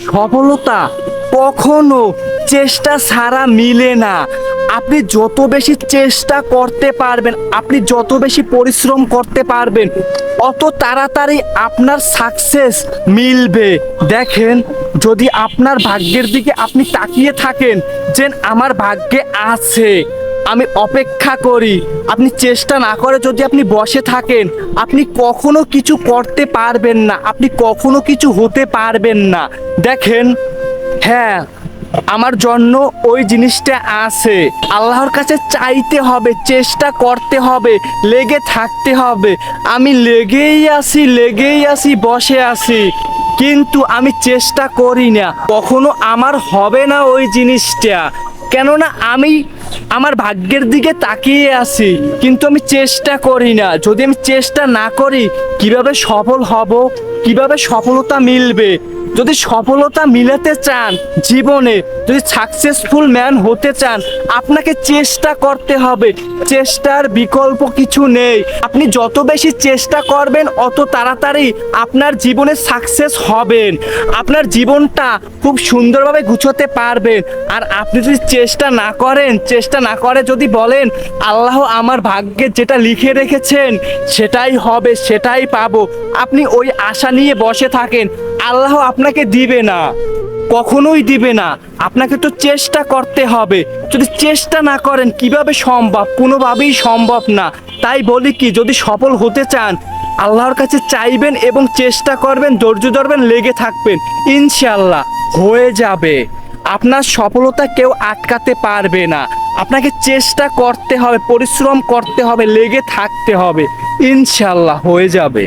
সফলতা কখনো চেষ্টা ছাড়া মিলে না। আপনি যত বেশি চেষ্টা করতে পারবেন, আপনি যত বেশি পরিশ্রম করতে পারবেন, অত তাড়াতাড়ি আপনার সাকসেস মিলবে। দেখেন, যদি আপনার ভাগ্যের দিকে আপনি তাকিয়ে থাকেন যে আমার ভাগ্যে আছে, আমি অপেক্ষা করি, আপনি চেষ্টা না করে যদি আপনি বসে থাকেন, আপনি কখনো কিছু করতে পারবেন না, আপনি কখনো কিছু হতে পারবেন না। দেখেন, হ্যাঁ, আমার জন্য ওই জিনিসটা আছে। আল্লাহর কাছে চাইতে হবে, চেষ্টা করতে হবে, লেগে থাকতে হবে। আমি লেগেই আছি, বসে আছি, কিন্তু আমি চেষ্টা করি না। কখনো আমার হবে না ওই জিনিসটা, কেননা আমি আমার ভাগ্যের দিকে তাকিয়ে আছি, কিন্তু আমি চেষ্টা করি না। যদি আমি চেষ্টা না করি, কিভাবে সফল হব, কিভাবে সফলতা মিলবে? যদি সফলতা মিলাতে চান জীবনে, যদি সাকসেসফুল ম্যান হতে চান, আপনাকে চেষ্টা করতে হবে। চেষ্টার বিকল্প কিছু নেই। আপনি যত বেশি চেষ্টা করবেন, অত তাড়াতাড়ি আপনার জীবনে সাকসেস হবেন, আপনার জীবনটা খুব সুন্দরভাবে গুছোতে পারবেন। আর আপনি যদি চেষ্টা না করেন, চেষ্টা না করে যদি বলেন আল্লাহ আমার ভাগ্যে যেটা লিখে রেখেছেন সেটাই হবে, সেটাই পাবো, আপনি ওই আশা নিয়ে বসে থাকেন, আল্লাহ আপনাকে দিবে না, কখনোই দিবে না। আপনাকে তো চেষ্টা করতে হবে। যদি চেষ্টা না করেন কিভাবে সম্ভব? কোনোভাবেই সম্ভব না। তাই বলি কি, যদি সফল হতে চান, আল্লাহর কাছে চাইবেন এবং চেষ্টা করবেন, ধৈর্য ধরবেন, লেগে থাকবেন, ইনশাআল্লাহ হয়ে যাবে। আপনার সফলতা কেউ আটকাতে পারবে না। আপনাকে চেষ্টা করতে হবে, পরিশ্রম করতে হবে, লেগে থাকতে হবে, ইনশাআল্লাহ হয়ে যাবে।